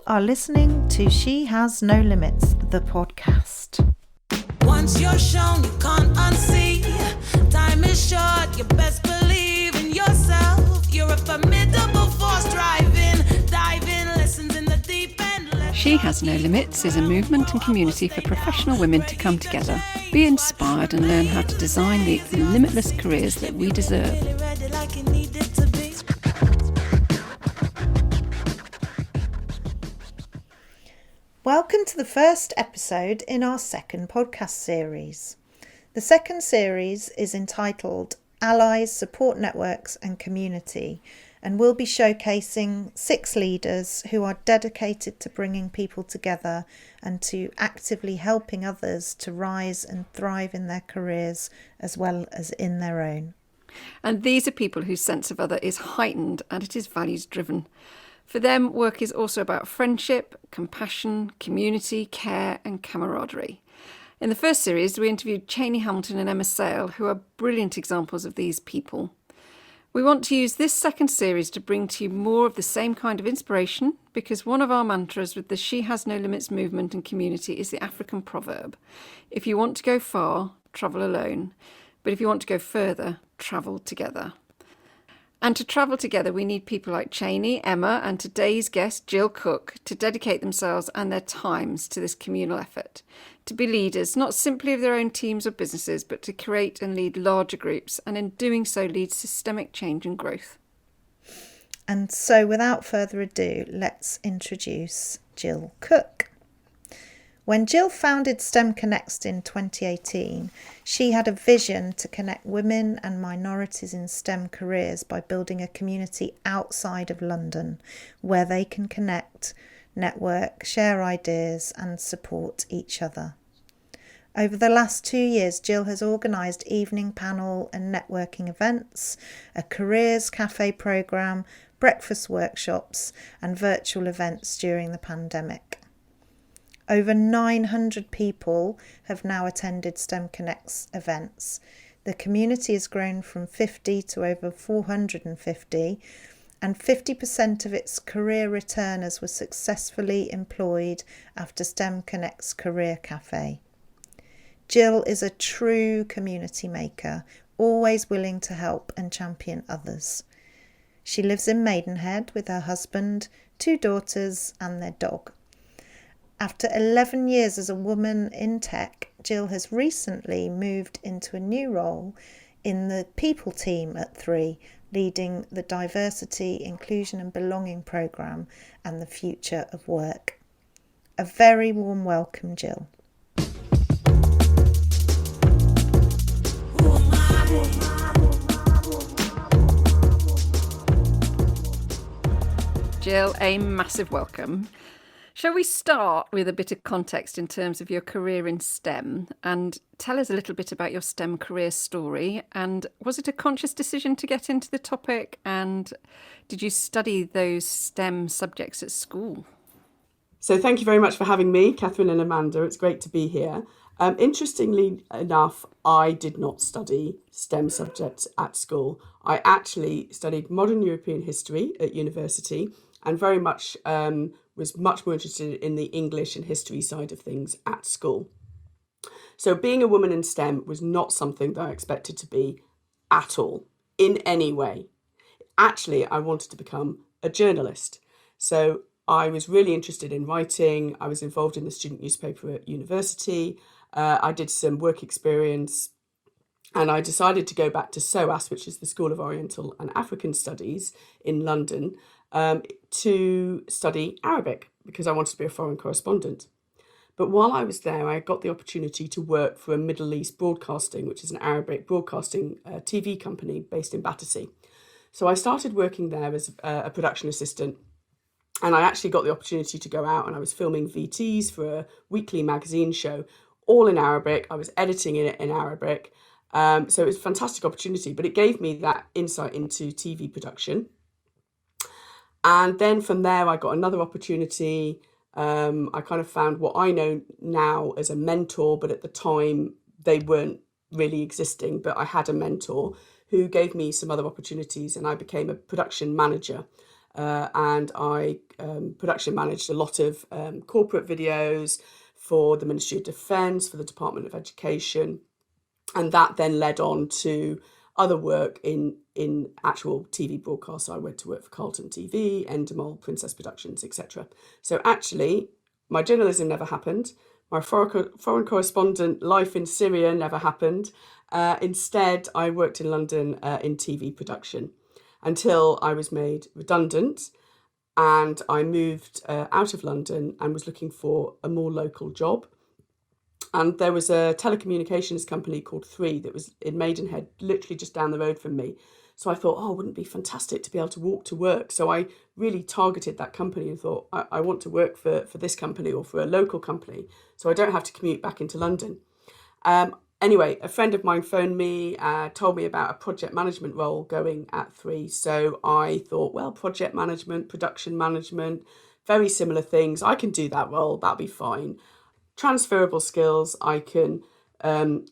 are listening to She Has No Limits, the podcast. Once you're shown, you can't unsee. Time is short, you best believe in yourself. You're a formidable force, driving, diving, lessons in the deep end. She Has No Limits is a movement and community for professional women to come together, be inspired and learn how to design the limitless careers that we deserve. Welcome to the first episode in our second podcast series. The second series is entitled Allies, Support Networks and Community, and we'll be showcasing 6 leaders who are dedicated to bringing people together and to actively helping others to rise and thrive in their careers as well as in their own. And these are people whose sense of other is heightened and it is values driven. For them, work is also about friendship, compassion, community, care and camaraderie. In the first series, we interviewed Cheney Hamilton and Emma Sale, who are brilliant examples of these people. We want to use this second series to bring to you more of the same kind of inspiration, because one of our mantras with the She Has No Limits movement and community is the African proverb: if you want to go far, travel alone. But if you want to go further, travel together. And to travel together, we need people like Cheney, Emma, and today's guest, Gill Cooke, to dedicate themselves and their times to this communal effort, to be leaders, not simply of their own teams or businesses, but to create and lead larger groups, and in doing so lead systemic change and growth. And so without further ado, let's introduce Gill Cooke. When Gill founded STEM Connects in 2018, she had a vision to connect women and minorities in STEM careers by building a community outside of London where they can connect, network, share ideas and support each other. Over the last 2 years, Gill has organised evening panel and networking events, a careers cafe programme, breakfast workshops and virtual events during the pandemic. Over 900 people have now attended STEM Connects events. The community has grown from 50 to over 450, and 50% of its career returners were successfully employed after STEM Connects Career Cafe. Gill is a true community maker, always willing to help and champion others. She lives in Maidenhead with her husband, 2 daughters and their dog. After 11 years as a woman in tech, Gill has recently moved into a new role in the people team at 3, leading the Diversity, Inclusion and Belonging programme and the future of work. A very warm welcome, Gill. Gill, a massive welcome. Shall we start with a bit of context in terms of your career in STEM, and tell us a little bit about your STEM career story? And was it a conscious decision to get into the topic? And did you study those STEM subjects at school? So thank you very much for having me, Catherine and Amanda. It's great to be here. Interestingly enough, I did not study STEM subjects at school. I actually studied modern European history at university and very much was much more interested in the English and history side of things at school. So being a woman in STEM was not something that I expected to be at all, in any way. Actually, I wanted to become a journalist. So I was really interested in writing. I was involved in the student newspaper at university. I did some work experience and I decided to go back to SOAS, which is the School of Oriental and African Studies in London, to study Arabic because I wanted to be a foreign correspondent. But while I was there, I got the opportunity to work for a Middle East Broadcasting, which is an Arabic broadcasting TV company based in Battersea. So I started working there as a production assistant, and I actually got the opportunity to go out and I was filming VTs for a weekly magazine show, all in Arabic. I was editing it in Arabic. So it was a fantastic opportunity, but it gave me that insight into TV production. And then from there, I got another opportunity. I kind of found what I know now as a mentor, but at the time they weren't really existing. But I had a mentor who gave me some other opportunities and I became a production manager and I production managed a lot of corporate videos for the Ministry of Defence, for the Department of Education, and that then led on to other work in actual TV broadcasts. So I went to work for Carlton TV, Endemol, Princess Productions, etc. So actually, my journalism never happened. My foreign correspondent life in Syria never happened. Instead, I worked in London in TV production until I was made redundant, and I moved out of London and was looking for a more local job. And there was a telecommunications company called Three that was in Maidenhead, literally just down the road from me. So I thought, oh, wouldn't it be fantastic to be able to walk to work? So I really targeted that company and thought, I want to work for this company or for a local company, so I don't have to commute back into London. Anyway, a friend of mine phoned me, told me about a project management role going at Three. So I thought, well, project management, production management, very similar things. I can do that role, that'll be fine. Transferable skills, I can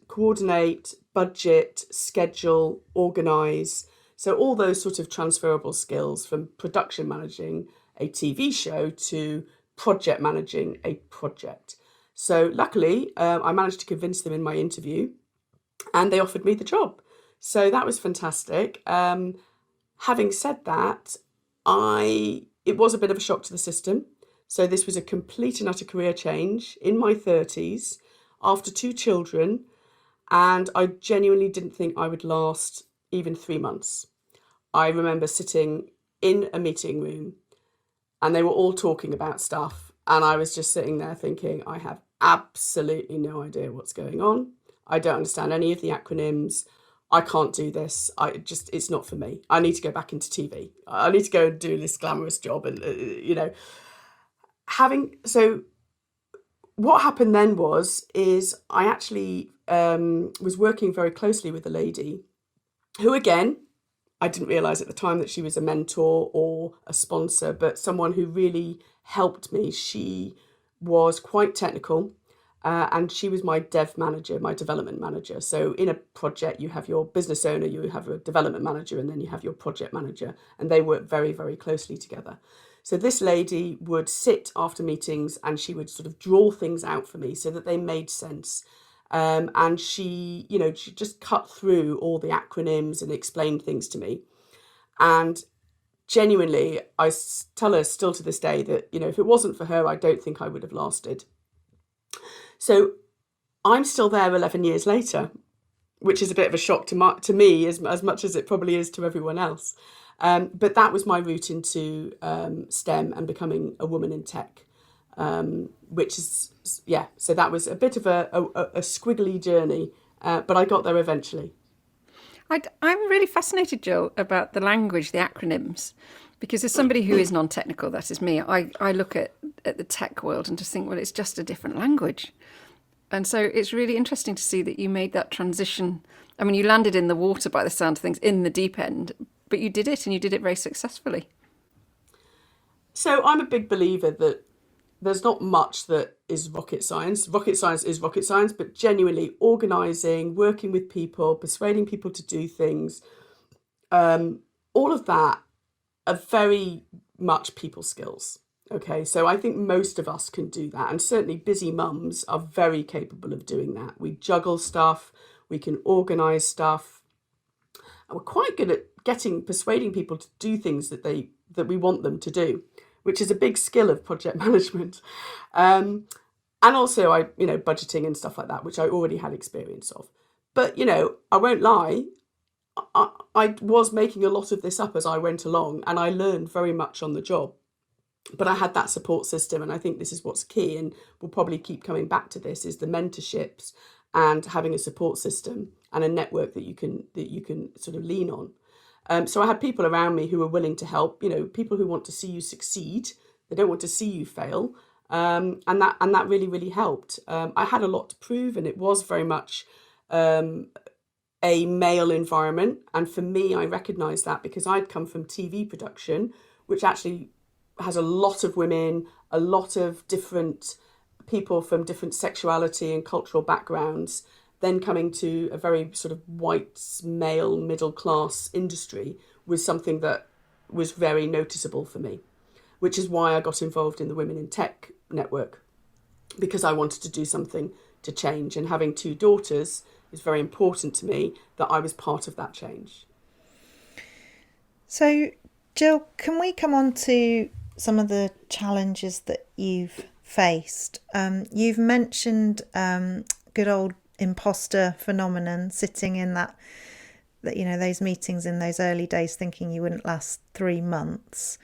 coordinate, budget, schedule, organise. So all those sort of transferable skills from production managing a TV show to project managing a project. So luckily, I managed to convince them in my interview and they offered me the job. So that was fantastic. Having said that, it was a bit of a shock to the system. So this was a complete and utter career change in my 30s after 2 children. And I genuinely didn't think I would last even 3 months. I remember sitting in a meeting room and they were all talking about stuff. And I was just sitting there thinking, I have absolutely no idea what's going on. I don't understand any of the acronyms. I can't do this. It's not for me. I need to go back into TV. I need to go and do this glamorous job. And, so what happened then is I actually was working very closely with a lady who, again, I didn't realise at the time that she was a mentor or a sponsor, but someone who really helped me. She was quite technical and she was my dev manager, my development manager. So in a project, you have your business owner, you have a development manager, and then you have your project manager, and they work very, very closely together. So this lady would sit after meetings and she would sort of draw things out for me so that they made sense. And she just cut through all the acronyms and explained things to me. And genuinely, I tell her still to this day that, if it wasn't for her, I don't think I would have lasted. So I'm still there 11 years later, which is a bit of a shock to me as much as it probably is to everyone else. But that was my route into STEM and becoming a woman in tech, which is, so that was a bit of a squiggly journey, but I got there eventually. I'm really fascinated, Jill, about the language, the acronyms, because as somebody who is non-technical, that is me, I look at the tech world and just think, well, it's just a different language. And so it's really interesting to see that you made that transition. I mean, you landed in the water by the sound of things, in the deep end, but you did it, and you did it very successfully. So I'm a big believer that there's not much that is rocket science. Rocket science is rocket science, but genuinely organising, working with people, persuading people to do things, all of that are very much people skills. Okay, so I think most of us can do that, and certainly busy mums are very capable of doing that. We juggle stuff, we can organise stuff, and we're quite good at persuading people to do things that we want them to do, which is a big skill of project management. And also budgeting and stuff like that, which I already had experience of. But, I won't lie, I was making a lot of this up as I went along, and I learned very much on the job. But I had that support system, and I think this is what's key, and we'll probably keep coming back to this, is the mentorships and having a support system and a network that you can sort of lean on. So I had people around me who were willing to help, people who want to see you succeed. They don't want to see you fail. And that really, really helped. I had a lot to prove, and it was very much a male environment. And for me, I recognised that because I'd come from TV production, which actually has a lot of women, a lot of different people from different sexuality and cultural backgrounds, then coming to a very sort of white male middle class industry was something that was very noticeable for me, which is why I got involved in the Women in Tech network, because I wanted to do something to change. And having 2 daughters is very important to me that I was part of that change. So, Gill, can we come on to some of the challenges that you've faced? You've mentioned good old imposter phenomenon, sitting in that those meetings in those early days thinking you wouldn't last 3 months.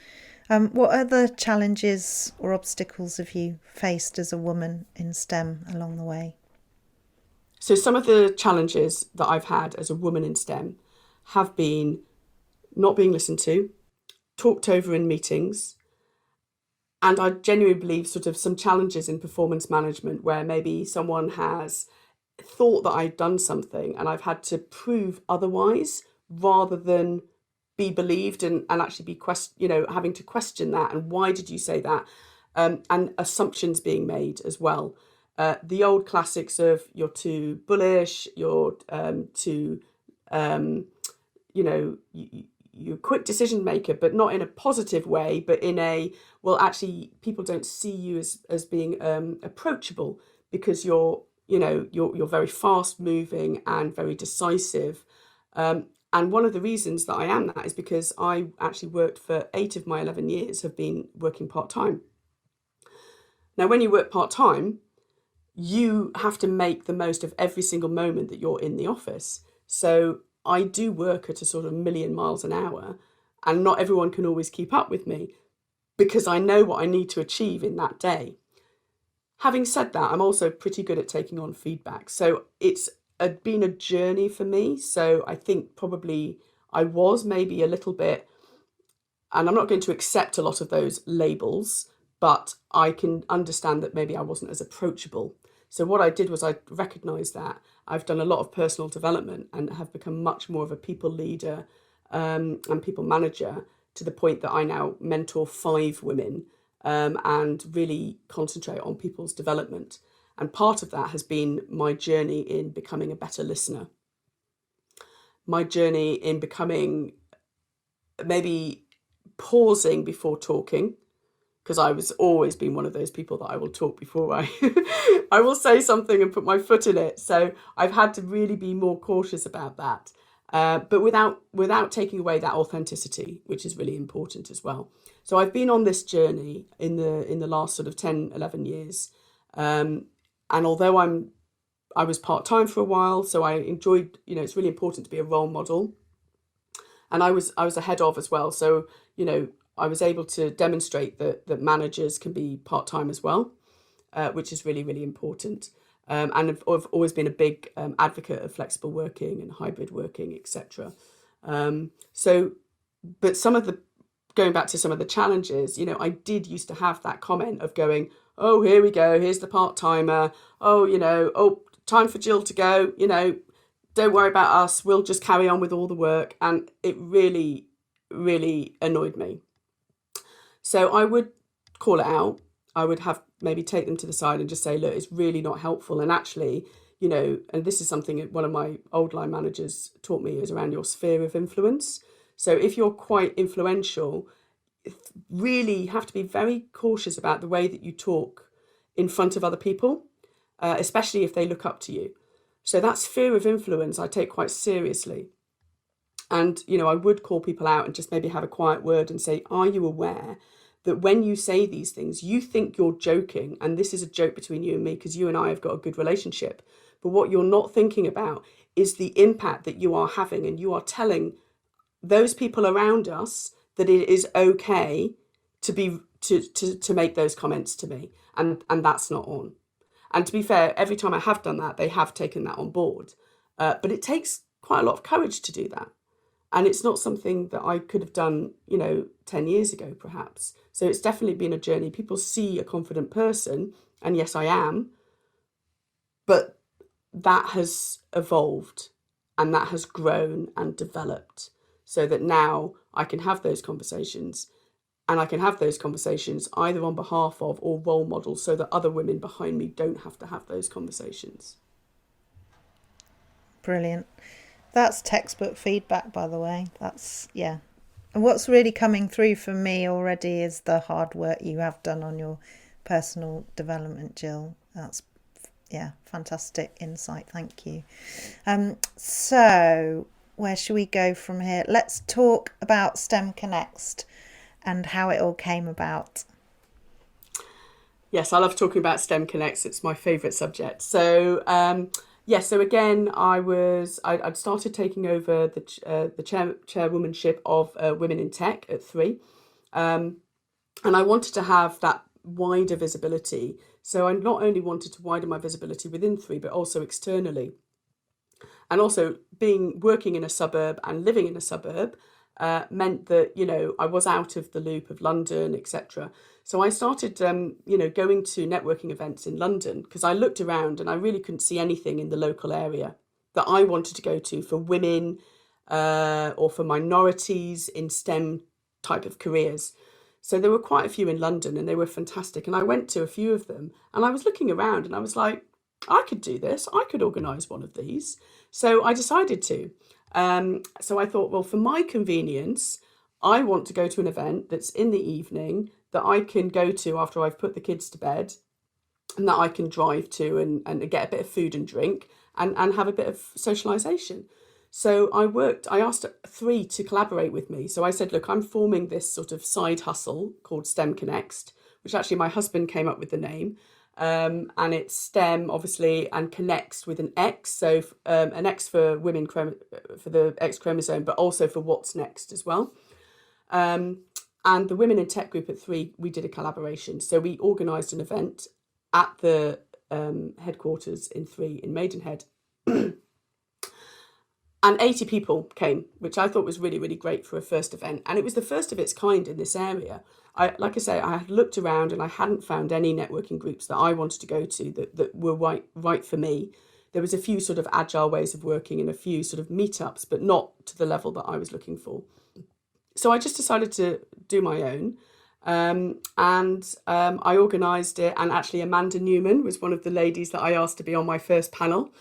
What other challenges or obstacles have you faced as a woman in STEM along the way? So some of the challenges that I've had as a woman in STEM have been not being listened to, talked over in meetings, and I genuinely believe sort of some challenges in performance management where maybe someone has thought that I'd done something and I've had to prove otherwise rather than be believed and actually be having to question that, and why did you say that, and assumptions being made as well. The old classics of you're too bullish, you're too you're a quick decision maker, but not in a positive way, but in a, well, actually people don't see you as being approachable because you're very fast moving and very decisive. And one of the reasons that I am that is because I actually worked for 8 of my 11 years have been working part-time. Now, when you work part-time, you have to make the most of every single moment that you're in the office. So I do work at a sort of 1,000,000 miles an hour, and not everyone can always keep up with me because I know what I need to achieve in that day. Having said that, I'm also pretty good at taking on feedback. So it's been a journey for me. So I think probably I was maybe a little bit, and I'm not going to accept a lot of those labels, but I can understand that maybe I wasn't as approachable. So what I did was I recognised that. I've done a lot of personal development and have become much more of a people leader and people manager, to the point that I now mentor 5 women and really concentrate on people's development. And part of that has been my journey in becoming a better listener. My journey in becoming, maybe pausing before talking, because I was always been one of those people that I will talk before I will say something and put my foot in it. So I've had to really be more cautious about that, but without taking away that authenticity, which is really important as well. So I've been on this journey in the last sort of 10, 11 years. And although I was part-time for a while, so I enjoyed, it's really important to be a role model. And I was a head of as well. So, I was able to demonstrate that managers can be part-time as well, which is really, really important. And I've always been a big advocate of flexible working and hybrid working, etc. But going back to some of the challenges, I did used to have that comment of going, oh, here we go, here's the part-timer. Oh, time for Gill to go, don't worry about us, we'll just carry on with all the work. And it really, really annoyed me. So I would call it out. I would have maybe take them to the side and just say, look, it's really not helpful. And actually, and this is something one of my old line managers taught me, is around your sphere of influence. So if you're quite influential, really have to be very cautious about the way that you talk in front of other people, especially if they look up to you. So that sphere of influence I take quite seriously. And, I would call people out and just maybe have a quiet word and say, are you aware that when you say these things, you think you're joking, and this is a joke between you and me because you and I have got a good relationship. But what you're not thinking about is the impact that you are having, and you are telling those people around us that it is okay to make those comments to me, and that's not on. And to be fair, every time I have done that, they have taken that on board. But it takes quite a lot of courage to do that. And it's not something that I could have done, 10 years ago, perhaps. So it's definitely been a journey. People see a confident person, and yes, I am. But that has evolved and that has grown and developed so that now I can have those conversations, and I can have those conversations either on behalf of or role models so that other women behind me don't have to have those conversations. Brilliant. That's textbook feedback, by the way. That's, yeah, And what's really coming through for me already is the hard work you have done on your personal development, Gill. That's, yeah, fantastic insight. Thank you. So where should we go from here? Let's talk about STEM Connects and how it all came about. Yes, I love talking about STEM Connects. It's my favourite subject. So, so again, I'd started taking over the chairwomanship of Women in Tech at 3, and I wanted to have that wider visibility. So I not only wanted to widen my visibility within 3, but also externally. And also working in a suburb and living in a suburb meant that, I was out of the loop of London, etc. So I started, going to networking events in London because I looked around and I really couldn't see anything in the local area that I wanted to go to for women or for minorities in STEM type of careers. So there were quite a few in London and they were fantastic. And I went to a few of them and I was looking around and I was like, I could do this. I could organise one of these. So I decided to. So I thought, well, for my convenience, I want to go to an event that's in the evening that I can go to after I've put the kids to bed and that I can drive to and get a bit of food and drink and have a bit of socialisation. So I asked 3 to collaborate with me. So I said, look, I'm forming this sort of side hustle called STEM Connects, which actually my husband came up with the name. And it's STEM, obviously, and connects with an X. So an X for women, for the X chromosome, but also for what's next as well. And the Women in Tech group at 3, we did a collaboration. So we organised an event at the headquarters in 3 in Maidenhead. And 80 people came, which I thought was really, really great for a first event. And it was the first of its kind in this area. I had looked around and I hadn't found any networking groups that I wanted to go to that were right for me. There was a few sort of agile ways of working and a few sort of meetups, but not to the level that I was looking for. So I just decided to do my own. I organised it. And actually Amanda Newman was one of the ladies that I asked to be on my first panel.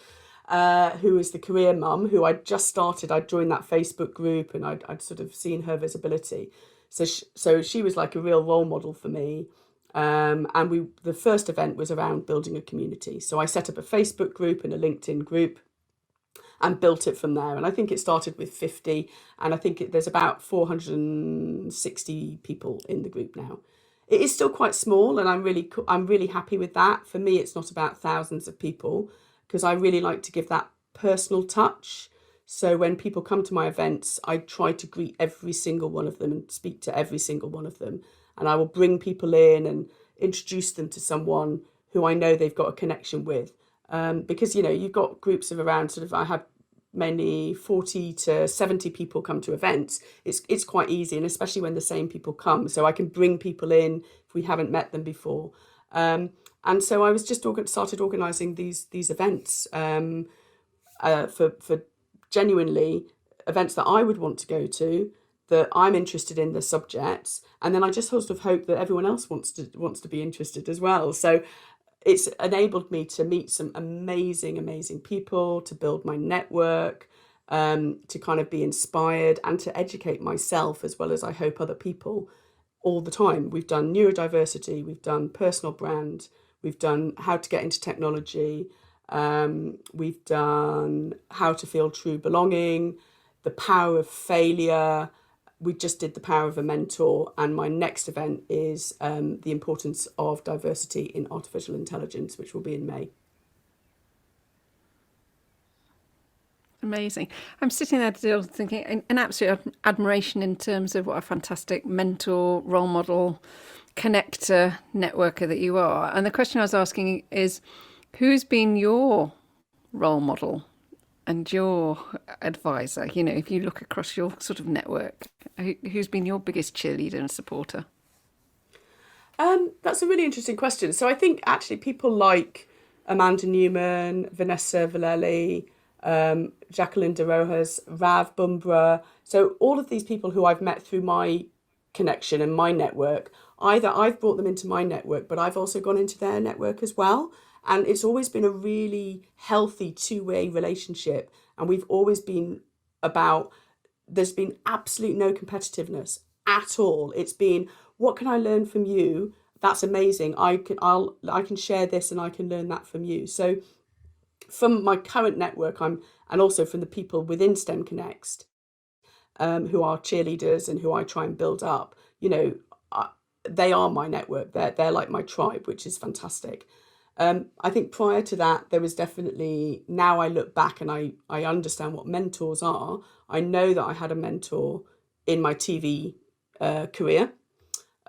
Who is the career mum, who I'd just started. I'd joined that Facebook group and I'd sort of seen her visibility. So she was like a real role model for me. The first event was around building a community. So I set up a Facebook group and a LinkedIn group and built it from there. And I think it started with 50 and I think there's about 460 people in the group now. It is still quite small and I'm really happy with that. For me, it's not about thousands of people, because I really like to give that personal touch. So when people come to my events, I try to greet every single one of them and speak to every single one of them. And I will bring people in and introduce them to someone who I know they've got a connection with. Because, you've got groups of around I have mainly 40 to 70 people come to events. It's quite easy, and especially when the same people come. So I can bring people in if we haven't met them before. And so I was just started organising these events for genuinely events that I would want to go to, that I'm interested in the subjects, and then I just sort of hope that everyone else wants to be interested as well. So it's enabled me to meet some amazing people, to build my network, to kind of be inspired and to educate myself as well as I hope other people all the time. We've done neurodiversity, we've done personal brand, we've done how to get into technology, we've done how to feel true belonging, the power of failure. We just did the power of a mentor, and my next event is the importance of diversity in artificial intelligence, which will be in May. Amazing. I'm sitting there still thinking an absolute admiration in terms of what a fantastic mentor, role model, connector, networker that you are. And the question I was asking is, who's been your role model and your advisor? If you look across your sort of network, who's been your biggest cheerleader and supporter? That's a really interesting question. So I think actually people like Amanda Newman, Vanessa Vallely, Jacqueline de Rojas, Rav Bumbra. So all of these people who I've met through my connection and my network, either I've brought them into my network, but I've also gone into their network as well. And it's always been a really healthy two-way relationship. And we've always been about there's been absolute no competitiveness at all. It's been, what can I learn from you? That's amazing. I can share this and I can learn that from you. So from my current network, and also from the people within STEM Connects, who are cheerleaders and who I try and build up, they are my network. They're like my tribe, which is fantastic. I think prior to that, there was definitely, now I look back and I understand what mentors are. I know that I had a mentor in my TV career,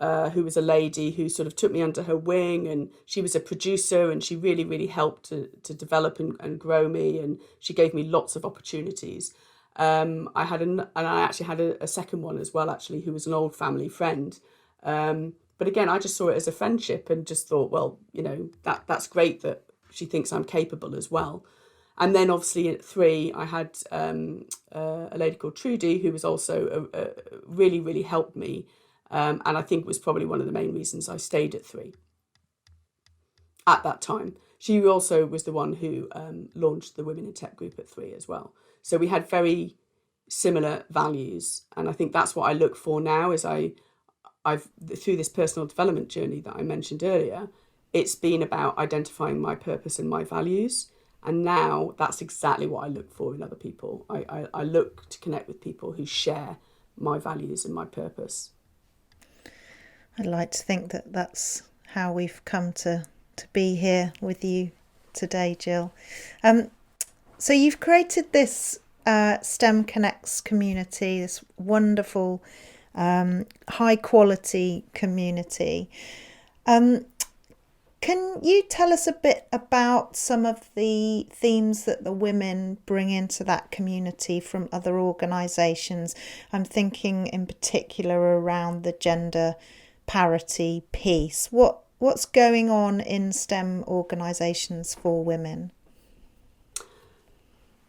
who was a lady who sort of took me under her wing, and she was a producer, and she really, really helped to develop and grow me, and she gave me lots of opportunities. I actually had a second one as well, actually, who was an old family friend. But again, I just saw it as a friendship and just thought, well, that's great that she thinks I'm capable as well. And then obviously at 3, I had a lady called Trudy, who was also really, really helped me. And I think was probably one of the main reasons I stayed at 3 at that time. She also was the one who launched the Women in Tech group at 3 as well. So we had very similar values. And I think that's what I look for now, is I've through this personal development journey that I mentioned earlier, it's been about identifying my purpose and my values. And now that's exactly what I look for in other people. I look to connect with people who share my values and my purpose. I'd like to think that that's how we've come to be here with you today, Gill. So you've created this STEM Connects community, this wonderful high quality community. Can you tell us a bit about some of the themes that the women bring into that community from other organisations? I'm thinking in particular around the gender parity piece. What's going on in STEM organisations for women?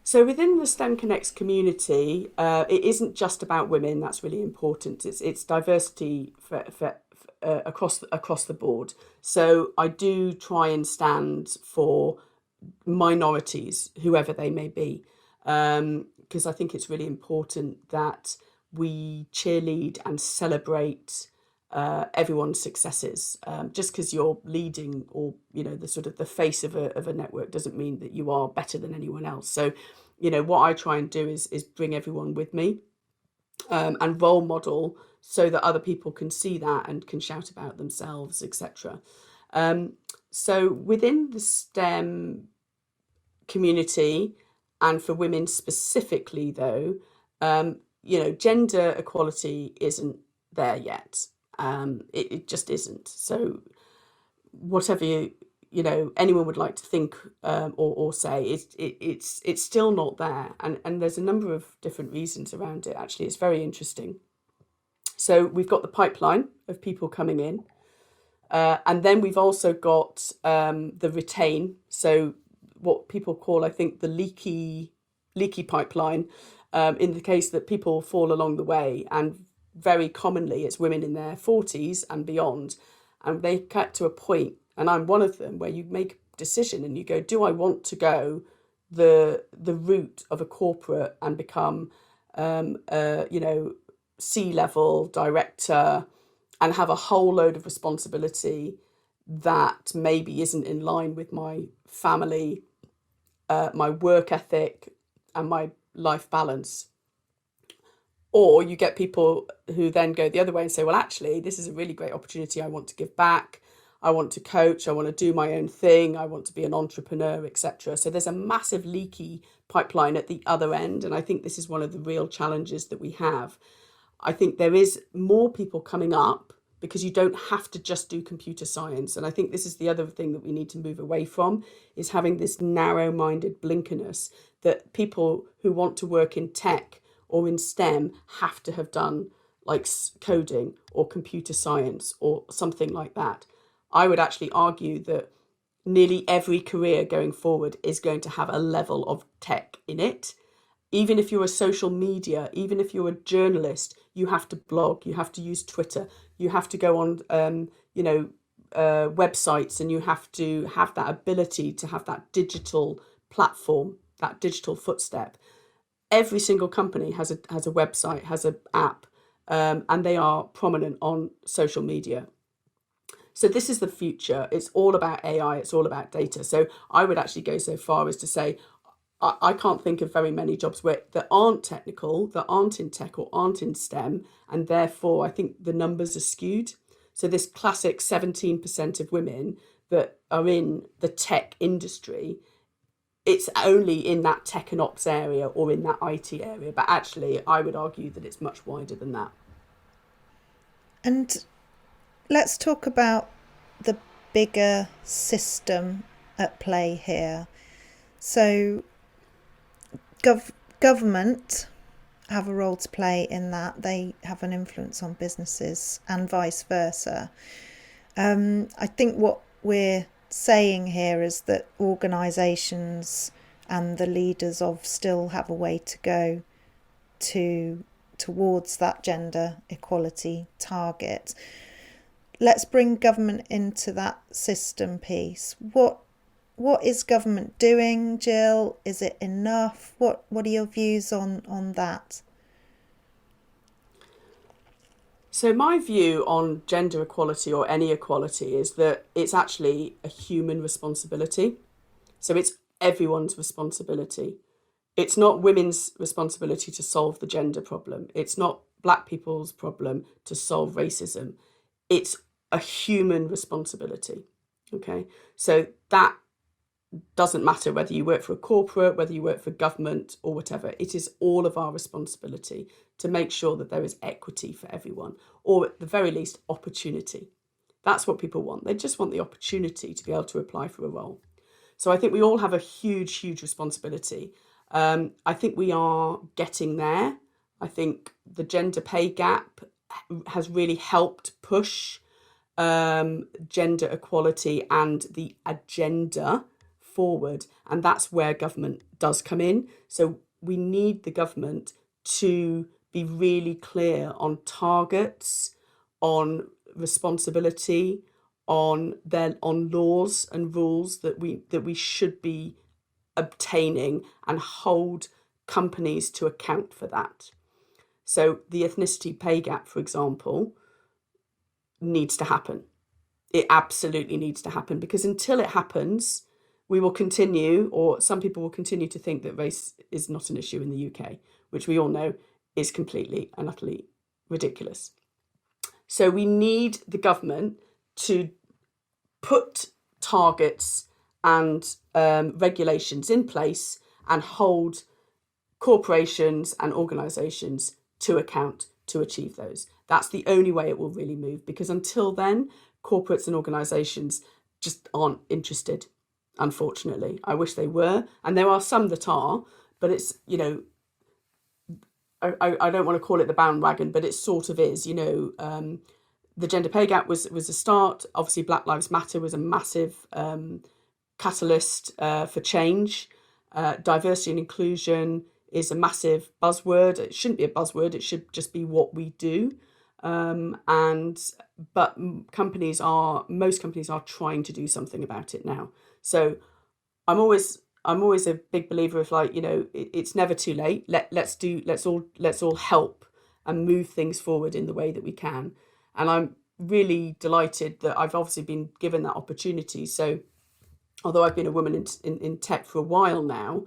So within the STEM Connects community, it isn't just about women. That's really important. It's diversity for across the board. So I do try and stand for minorities, whoever they may be, because I think it's really important that we cheerlead and celebrate everyone's successes. Just because you're leading or the sort of the face of a network doesn't mean that you are better than anyone else. So what I try and do is bring everyone with me, and role model, so that other people can see that and can shout about themselves, etc. So within the STEM community, and for women specifically though, gender equality isn't there yet. It just isn't. So whatever anyone would like to think or say, it's still not there, and there's a number of different reasons around it. Actually, it's very interesting. So we've got the pipeline of people coming in, and then we've also got the retain. So what people call, I think, the leaky pipeline, in the case that people fall along the way, and very commonly it's women in their 40s and beyond, and they get to a point, and I'm one of them, where you make a decision and you go, do I want to go the route of a corporate and become C-level director and have a whole load of responsibility that maybe isn't in line with my family, my work ethic and my life balance? Or you get people who then go the other way and say, well, actually, this is a really great opportunity. I want to give back. I want to coach. I want to do my own thing. I want to be an entrepreneur, etc. So there's a massive leaky pipeline at the other end. And I think this is one of the real challenges that we have. I think there is more people coming up because you don't have to just do computer science. And I think this is the other thing that we need to move away from, is having this narrow-minded blinkerness that people who want to work in tech or in STEM have to have done like coding or computer science or something like that. I would actually argue that nearly every career going forward is going to have a level of tech in it. Even if you're a social media, even if you're a journalist, you have to blog, you have to use Twitter, you have to go on, websites, and you have to have that ability to have that digital platform, that digital footstep. every single company has a website, has an app, and they are prominent on social media. So this is the future. It's all about AI. It's all about data. So I would actually go so far as to say, I can't think of very many jobs that aren't technical, that aren't in tech or aren't in STEM. And therefore, I think the numbers are skewed. So this classic 17% of women that are in the tech industry, it's only in that tech and ops area or in that IT area. But actually, I would argue that it's much wider than that. And let's talk about the bigger system at play here. So government have a role to play in that. They have an influence on businesses and vice versa. I think what we're saying here is that organisations and the leaders of still have a way to go towards that gender equality target. Let's bring government into that system piece. What is government doing, Gill? Is it enough? What are your views on that? So my view on gender equality or any equality is that it's actually a human responsibility. So it's everyone's responsibility. It's not women's responsibility to solve the gender problem. It's not black people's problem to solve racism. It's a human responsibility. Okay, so that doesn't matter whether you work for a corporate, whether you work for government or whatever. It is all of our responsibility to make sure that there is equity for everyone, or at the very least, opportunity. That's what people want. They just want the opportunity to be able to apply for a role. So I think we all have a huge, huge responsibility. I think we are getting there. I think the gender pay gap has really helped push gender equality and the agenda forward, and that's where government does come in. So we need the government to be really clear on targets, on responsibility, on laws and rules that we should be obtaining, and hold companies to account for that. So the ethnicity pay gap, for example, needs to happen. It absolutely needs to happen, because until it happens, we will continue, or some people will continue to think that race is not an issue in the UK, which we all know is completely and utterly ridiculous. So we need the government to put targets and regulations in place and hold corporations and organisations to account to achieve those. That's the only way it will really move, because until then, corporates and organisations just aren't interested, unfortunately. I wish they were, and there are some that are, but it's, I don't want to call it the bandwagon, but it sort of is. The gender pay gap was a start. Obviously, Black Lives Matter was a massive catalyst for change. Diversity and inclusion is a massive buzzword. It shouldn't be a buzzword. It should just be what we do. But most companies are trying to do something about it now. So I'm always a big believer of it's never too late. Let's all help and move things forward in the way that we can. And I'm really delighted that I've obviously been given that opportunity. So although I've been a woman in tech for a while now,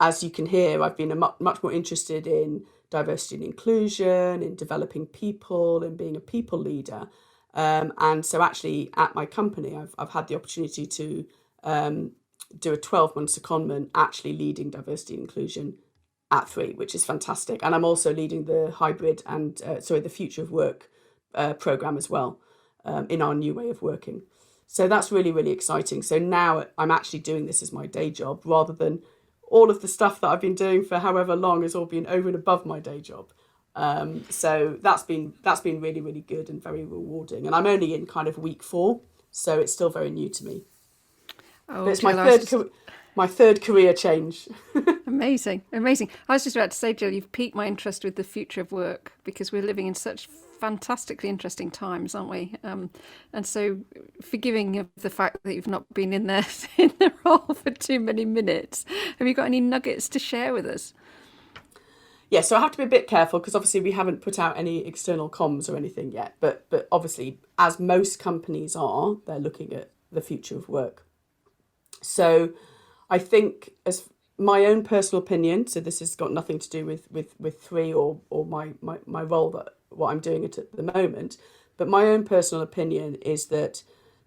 as you can hear, I've been much more interested in diversity and inclusion, in developing people, and being a people leader. And so actually at my company, I've had the opportunity to do a 12-month secondment actually leading diversity and inclusion at 3, which is fantastic. And I'm also leading the hybrid and the future of work program as well, in our new way of working. So that's really, really exciting. So now I'm actually doing this as my day job, rather than all of the stuff that I've been doing for however long has all been over and above my day job. So that's been really, really good and very rewarding. And I'm only in kind of week 4, so it's still very new to me. But it's my third career change. Amazing. I was just about to say, Gill, you've piqued my interest with the future of work, because we're living in such fantastically interesting times, aren't we? And so forgiving of the fact that you've not been in the role for too many minutes, have you got any nuggets to share with us? Yeah, so I have to be a bit careful because obviously we haven't put out any external comms or anything yet. But obviously, as most companies are, they're looking at the future of work. So I think, as my own personal opinion, so this has got nothing to do with Three or my role, that what I'm doing at the moment, but my own personal opinion is that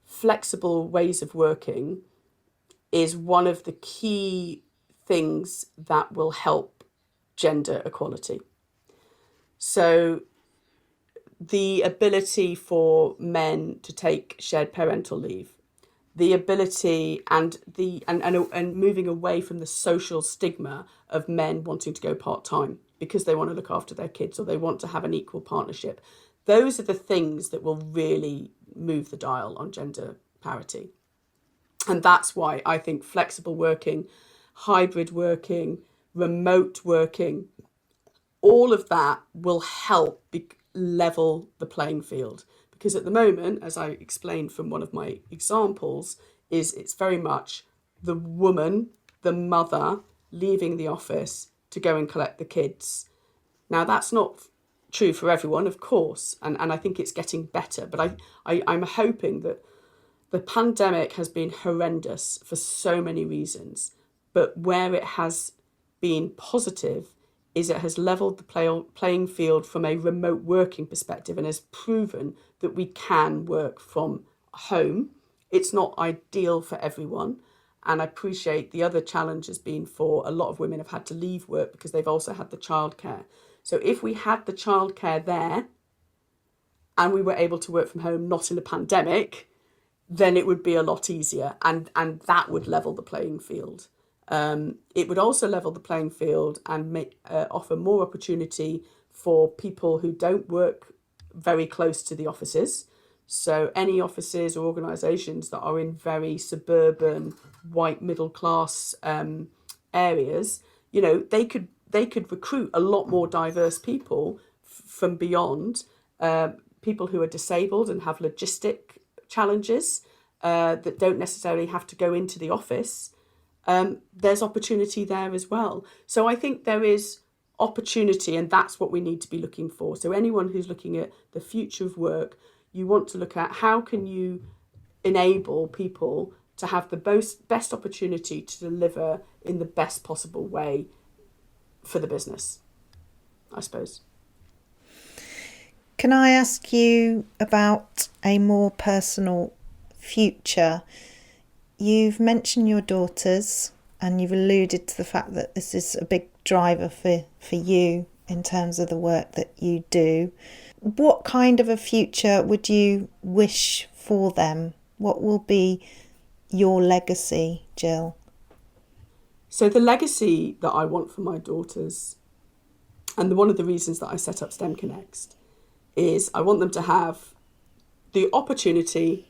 flexible ways of working is one of the key things that will help gender equality. So the ability for men to take shared parental leave, the ability and moving away from the social stigma of men wanting to go part-time because they want to look after their kids or they want to have an equal partnership. Those are the things that will really move the dial on gender parity. And that's why I think flexible working, hybrid working, remote working, all of that will help level the playing field. Because at the moment, as I explained from one of my examples, it's very much the woman, the mother, leaving the office to go and collect the kids. Now, that's not true for everyone, of course, and I think it's getting better. But I'm hoping that the pandemic has been horrendous for so many reasons, but where it has been positive is it has leveled the playing field from a remote working perspective and has proven that we can work from home. It's not ideal for everyone. And I appreciate the other challenge has been for a lot of women have had to leave work because they've also had the childcare. So if we had the childcare there and we were able to work from home, not in a pandemic, then it would be a lot easier. And that would level the playing field. It would also level the playing field and offer more opportunity for people who don't work very close to the offices. So any offices or organisations that are in very suburban, white middle class areas, you know, they could recruit a lot more diverse people from beyond, people who are disabled and have logistic challenges that don't necessarily have to go into the office. There's opportunity there as well. So I think there is opportunity, and that's what we need to be looking for. So anyone who's looking at the future of work, you want to look at how can you enable people to have the best opportunity to deliver in the best possible way for the business, I suppose. Can I ask you about a more personal future? You've mentioned your daughters and you've alluded to the fact that this is a big driver for you in terms of the work that you do. What kind of a future would you wish for them? What will be your legacy, Gill? So the legacy that I want for my daughters, and one of the reasons that I set up STEM Connects, is I want them to have the opportunity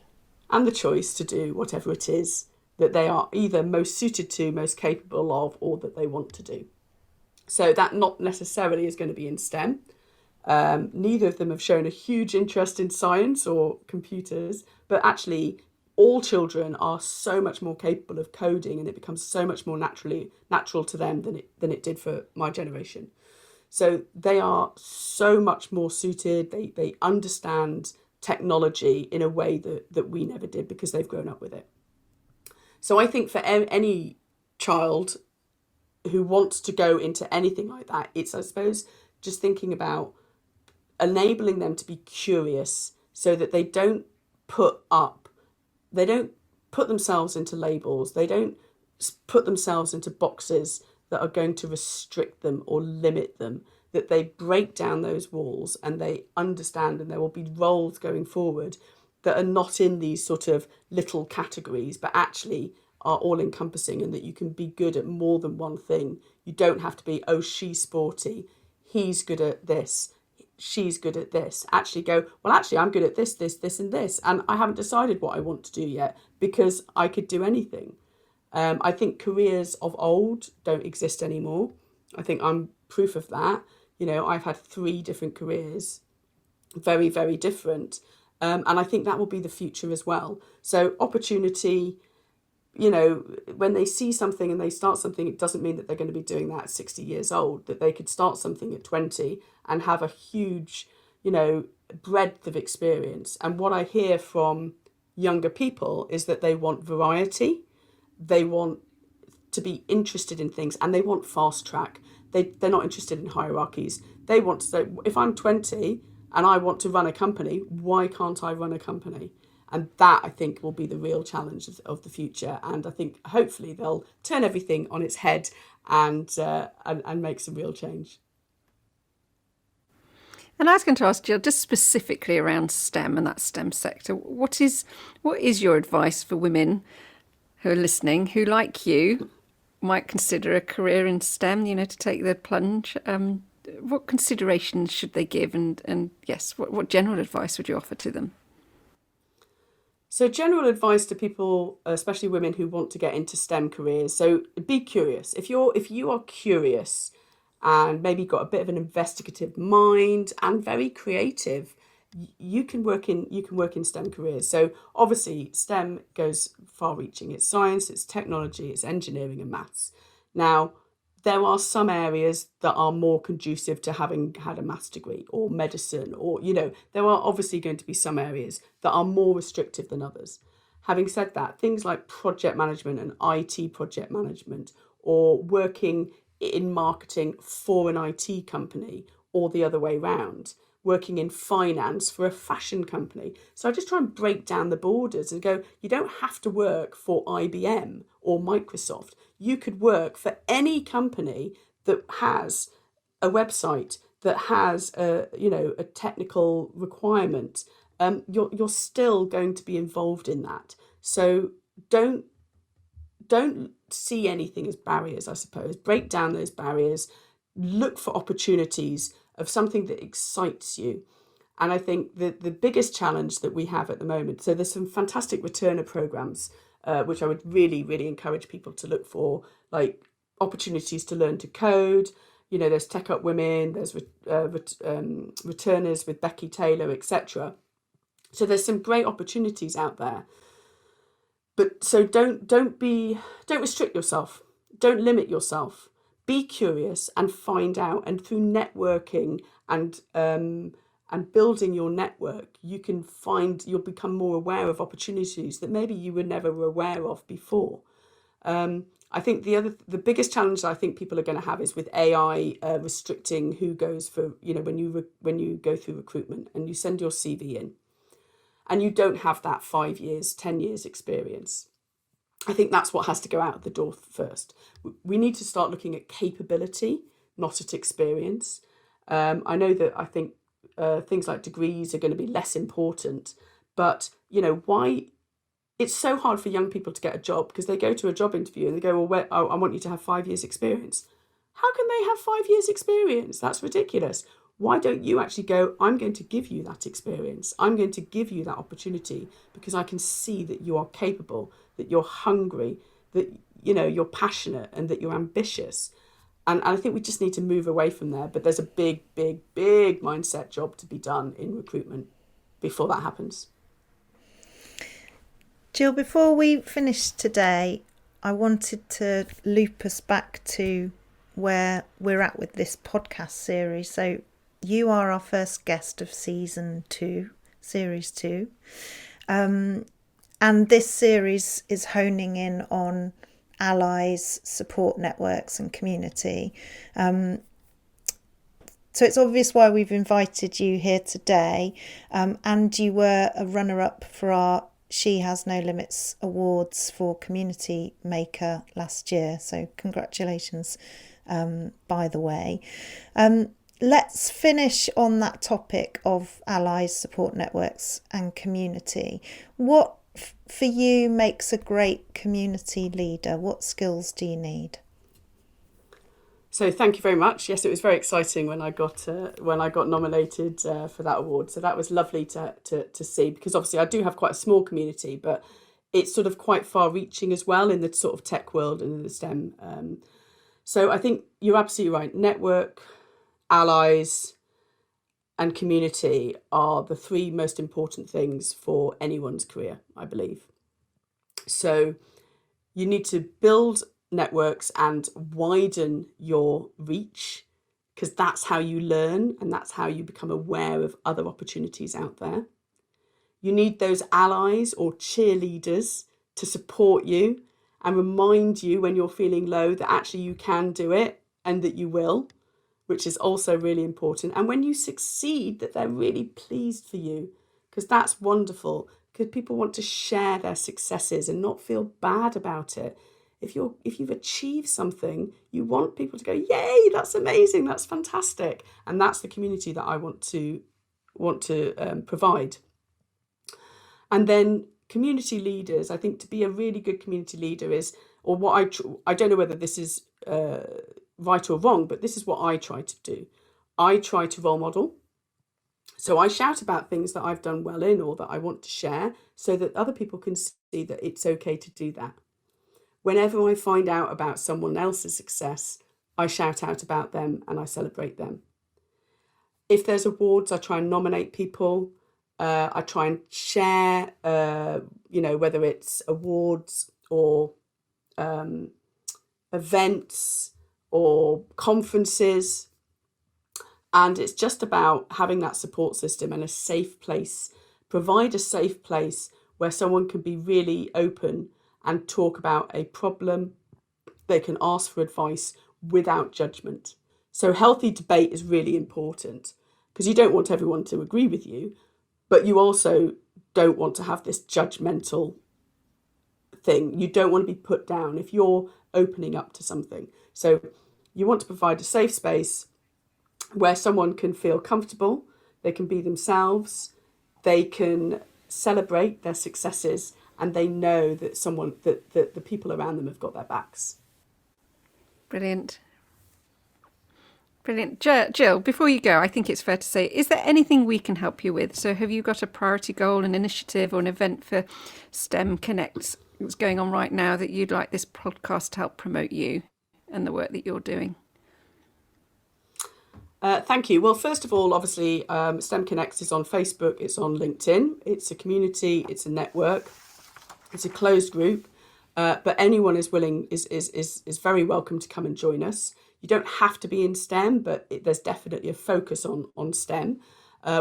and the choice to do whatever it is that they are either most suited to, most capable of, or that they want to do. So that not necessarily is going to be in STEM. Neither of them have shown a huge interest in science or computers, but actually all children are so much more capable of coding, and it becomes so much more natural to them than it did for my generation. So they are so much more suited. They understand technology in a way that we never did because they've grown up with it. So I think for any child who wants to go into anything like that, it's, I suppose, just thinking about enabling them to be curious so that they don't put themselves into labels. They don't put themselves into boxes that are going to restrict them or limit them, that they break down those walls and they understand, and there will be roles going forward that are not in these sort of little categories, but actually are all encompassing, and that you can be good at more than one thing. You don't have to be, oh, she's sporty, he's good at this, she's good at this. Actually go, well, actually, I'm good at this, and this. And I haven't decided what I want to do yet because I could do anything. I think careers of old don't exist anymore. I think I'm proof of that. You know, I've had 3 different careers, very, very different. And I think that will be the future as well. So opportunity, when they see something and they start something, it doesn't mean that they're going to be doing that at 60 years old, that they could start something at 20 and have a huge, breadth of experience. And what I hear from younger people is that they want variety, they want to be interested in things, and they want fast track. They're not interested in hierarchies. They want to say, if I'm 20 and I want to run a company, why can't I run a company? And that, I think, will be the real challenge of the future. And I think hopefully they'll turn everything on its head and make some real change. And I was going to ask Jill, just specifically around STEM and that STEM sector, what is your advice for women who are listening, who, like you, might consider a career in STEM, to take the plunge? What considerations should they give? And yes, what general advice would you offer to them? So general advice to people, especially women who want to get into STEM careers. So be curious. If you are curious and maybe got a bit of an investigative mind and very creative, you can work in STEM careers. So obviously STEM goes far-reaching. It's science, it's technology, it's engineering and maths. Now, there are some areas that are more conducive to having had a maths degree, or medicine, or, there are obviously going to be some areas that are more restrictive than others. Having said that, things like project management and IT project management, or working in marketing for an IT company, or the other way round, working in finance for a fashion company. So I just try and break down the borders and go, you don't have to work for IBM or Microsoft. You could work for any company that has a website, that has a technical requirement. You're still going to be involved in that. So don't see anything as barriers, I suppose. Break down those barriers. Look for opportunities of something that excites you. And I think that the biggest challenge that we have at the moment, so there's some fantastic returner programs, which I would really, really encourage people to look for, like opportunities to learn to code. There's Tech Up Women, there's returners with Becky Taylor, etc. So there's some great opportunities out there. But so don't restrict yourself. Don't limit yourself. Be curious and find out. And through networking and building your network, you'll become more aware of opportunities that maybe you were never aware of before. I think the biggest challenge that I think people are going to have is with AI restricting who goes for, when you go through recruitment and you send your CV in and you don't have that 5 years, 10 years experience. I think that's what has to go out the door first. We need to start looking at capability, not at experience. I know that I think things like degrees are going to be less important, but why? It's so hard for young people to get a job because they go to a job interview and they go, well, I want you to have 5 years experience. How can they have 5 years experience? That's ridiculous. Why don't you actually go, I'm going to give you that experience. I'm going to give you that opportunity because I can see that you are capable, that you're hungry, that, you're passionate and that you're ambitious. And I think we just need to move away from there. But there's a big, big, big mindset job to be done in recruitment before that happens. Jill, before we finish today, I wanted to loop us back to where we're at with this podcast series. So you are our first guest of season 2, series 2. And this series is honing in on allies, support networks and community. So it's obvious why we've invited you here today. And you were a runner-up for our She Has No Limits Awards for Community Maker last year. So congratulations, by the way. Let's finish on that topic of allies, support networks and community. What for you makes a great community leader? What skills do you need? So thank you very much. Yes, it was very exciting when I got nominated for that award. So that was lovely to see, because obviously I do have quite a small community, but it's sort of quite far-reaching as well in the sort of tech world and in the STEM. So I think you're absolutely right. Network, allies, and community are the 3 most important things for anyone's career, I believe. So You need to build networks and widen your reach, because that's how you learn and that's how you become aware of other opportunities out there. You need those allies or cheerleaders to support you and remind you when you're feeling low that actually you can do it and that you will, which is also really important. And when you succeed, that they're really pleased for you, because that's wonderful, because people want to share their successes and not feel bad about it. If you've achieved something, you want people to go, yay, that's amazing, that's fantastic. And that's the community that I want to provide. And then community leaders, I think to be a really good community leader is, or what I don't know whether this is right or wrong, but this is what I try to do. I try to role model. So I shout about things that I've done well in or that I want to share so that other people can see that it's okay to do that. Whenever I find out about someone else's success, I shout out about them and I celebrate them. If there's awards, I try and nominate people. I try and share, whether it's awards or events or conferences. And it's just about having that support system and a safe place. Provide a safe place where someone can be really open and talk about a problem. They can ask for advice without judgment. So healthy debate is really important, because you don't want everyone to agree with you, but you also don't want to have this judgmental thing. You don't want to be put down if you're opening up to something. So you want to provide a safe space where someone can feel comfortable, they can be themselves, they can celebrate their successes, and they know that that the people around them have got their backs. Brilliant. Brilliant. Gill, before you go, I think it's fair to say, is there anything we can help you with? So have you got a priority goal, an initiative or an event for STEM Connect that's going on right now that you'd like this podcast to help promote you and the work that you're doing? Thank you. Well, first of all, obviously, STEM Connect is on Facebook, it's on LinkedIn, it's a community, it's a network, it's a closed group, but anyone is very welcome to come and join us. You don't have to be in STEM, but there's definitely a focus on STEM.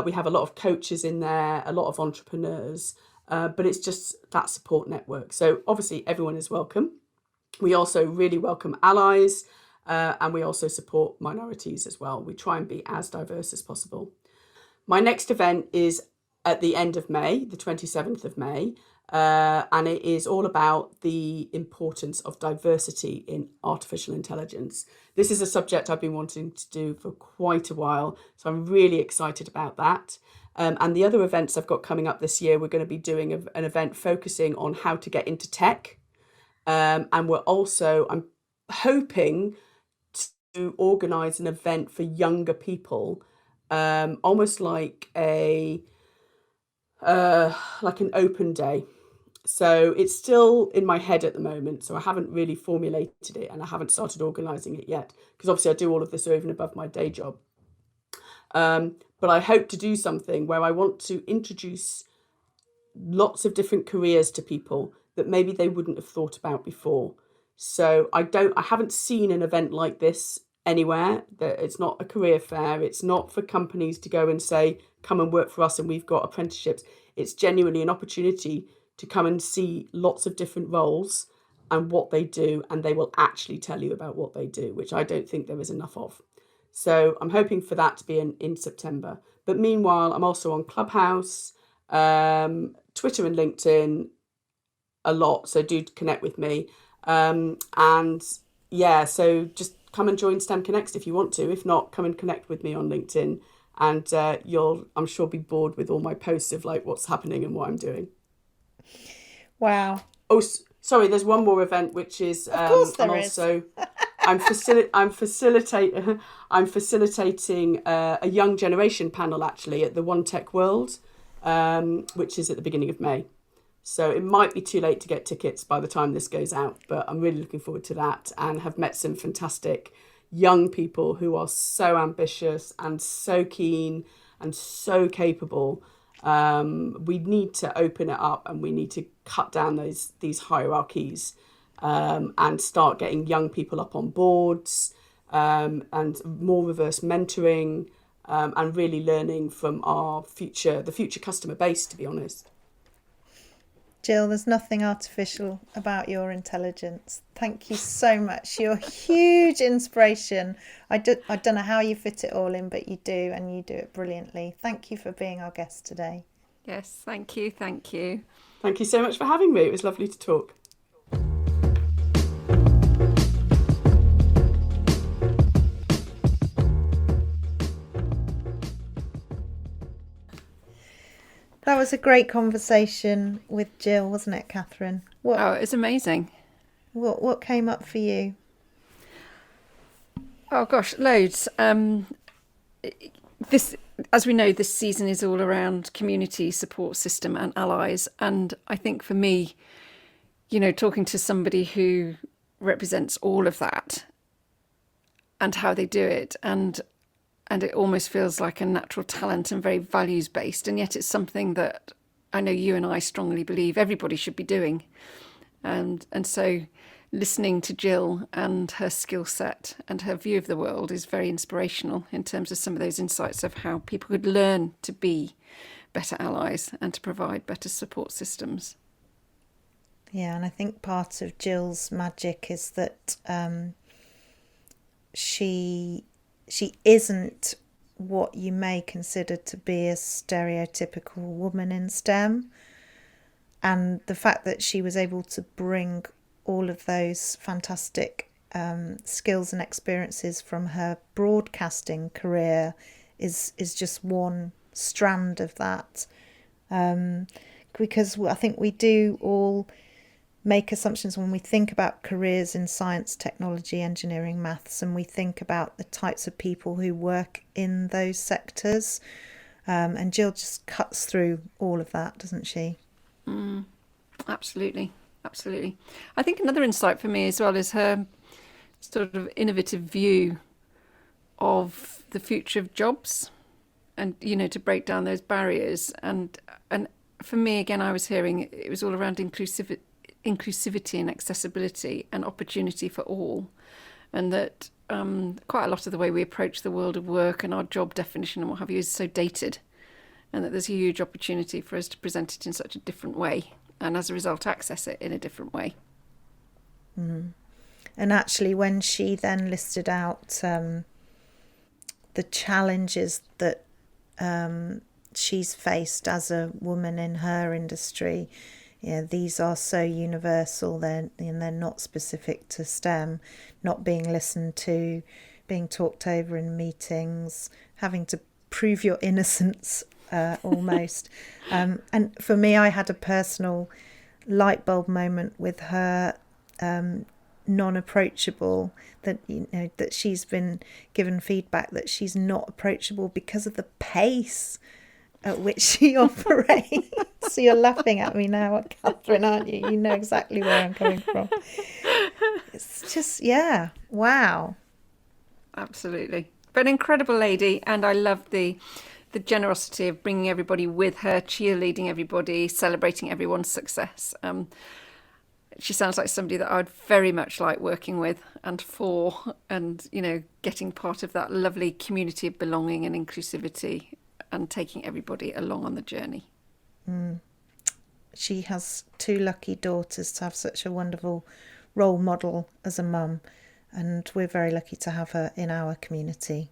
We have a lot of coaches in there, a lot of entrepreneurs, but it's just that support network. So obviously everyone is welcome. We also really welcome allies, and we also support minorities as well. We try and be as diverse as possible. My next event is at the end of May, the 27th of May, and it is all about the importance of diversity in artificial intelligence. This is a subject I've been wanting to do for quite a while, so I'm really excited about that. And the other events I've got coming up this year, we're going to be doing an event focusing on how to get into tech. And I'm hoping to organise an event for younger people, almost like an open day. So it's still in my head at the moment, so I haven't really formulated it and I haven't started organising it yet, because obviously I do all of this over and above my day job. But I hope to do something where I want to introduce lots of different careers to people that maybe they wouldn't have thought about before. So I haven't seen an event like this anywhere. That it's not a career fair. It's not for companies to go and say, come and work for us and we've got apprenticeships. It's genuinely an opportunity to come and see lots of different roles and what they do, and they will actually tell you about what they do, which I don't think there is enough of. So I'm hoping for that to be in September. But meanwhile, I'm also on Clubhouse, Twitter and LinkedIn a lot. So do connect with me. So just come and join STEM Connect if you want to. If not, come and connect with me on LinkedIn, and you'll, I'm sure, be bored with all my posts of like what's happening and what I'm doing. Wow. Oh, sorry, there's one more event, which is of course there I'm is. also I'm facilitating a young generation panel actually at the One Tech World, which is at the beginning of May. So it might be too late to get tickets by the time this goes out, but I'm really looking forward to that, and have met some fantastic young people who are so ambitious and so keen and so capable. We need to open it up, and we need to cut down these hierarchies, and start getting young people up on boards, and more reverse mentoring, and really learning from the future customer base, to be honest. Gill, there's nothing artificial about your intelligence. Thank you so much. You're a huge inspiration. I don't know how you fit it all in, but you do, and you do it brilliantly. Thank you for being our guest today. Yes, thank you. Thank you. Thank you so much for having me. It was lovely to talk. That was a great conversation with Gill, wasn't it, Catherine? Oh, it's amazing. What came up for you? Oh gosh, loads. This, as we know, this season is all around community support system and allies, and I think for me, talking to somebody who represents all of that and how they do it, and it almost feels like a natural talent and very values based, and yet it's something that I know you and I strongly believe everybody should be doing, and so listening to Gill and her skill set and her view of the world is very inspirational in terms of some of those insights of how people could learn to be better allies and to provide better support systems. Yeah, and I think part of Gill's magic is that she isn't what you may consider to be a stereotypical woman in STEM. And the fact that she was able to bring all of those fantastic skills and experiences from her broadcasting career is just one strand of that. Because I think we do all make assumptions when we think about careers in science, technology, engineering, maths, and we think about the types of people who work in those sectors. And Gill just cuts through all of that, doesn't she? Absolutely. I think another insight for me as well is her sort of innovative view of the future of jobs, and to break down those barriers. And for me, again, I was hearing it was all around inclusivity and accessibility and opportunity for all, and that quite a lot of the way we approach the world of work and our job definition and what have you is so dated, and that there's a huge opportunity for us to present it in such a different way, and as a result access it in a different way. And actually, when she then listed out the challenges that she's faced as a woman in her industry, these are so universal, they're not specific to STEM, not being listened to, being talked over in meetings, having to prove your innocence almost. And for me, I had a personal light bulb moment with her non-approachable, that that she's been given feedback that she's not approachable because of the pace at which she operates. So you're laughing at me now, Catherine, aren't you? You know exactly where I'm coming from. It's just, wow. Absolutely. But an incredible lady, and I love the generosity of bringing everybody with her, cheerleading everybody, celebrating everyone's success. She sounds like somebody that I would very much like working with and for, and getting part of that lovely community of belonging and inclusivity and taking everybody along on the journey. She has 2 lucky daughters to have such a wonderful role model as a mum, and we're very lucky to have her in our community.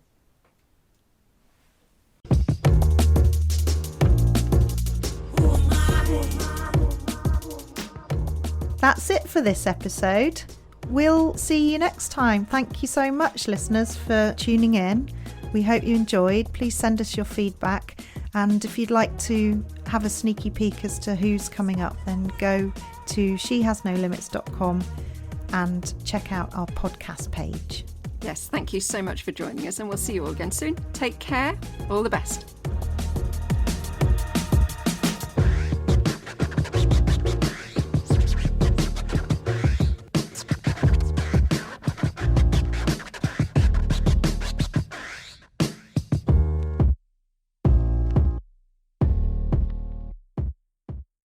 That's it for this episode. We'll see you next time. Thank you so much, listeners, for tuning in. We hope you enjoyed. Please send us your feedback. And if you'd like to have a sneaky peek as to who's coming up, then go to shehasnolimits.com and check out our podcast page. Yes, thank you so much for joining us, and we'll see you all again soon. Take care. All the best.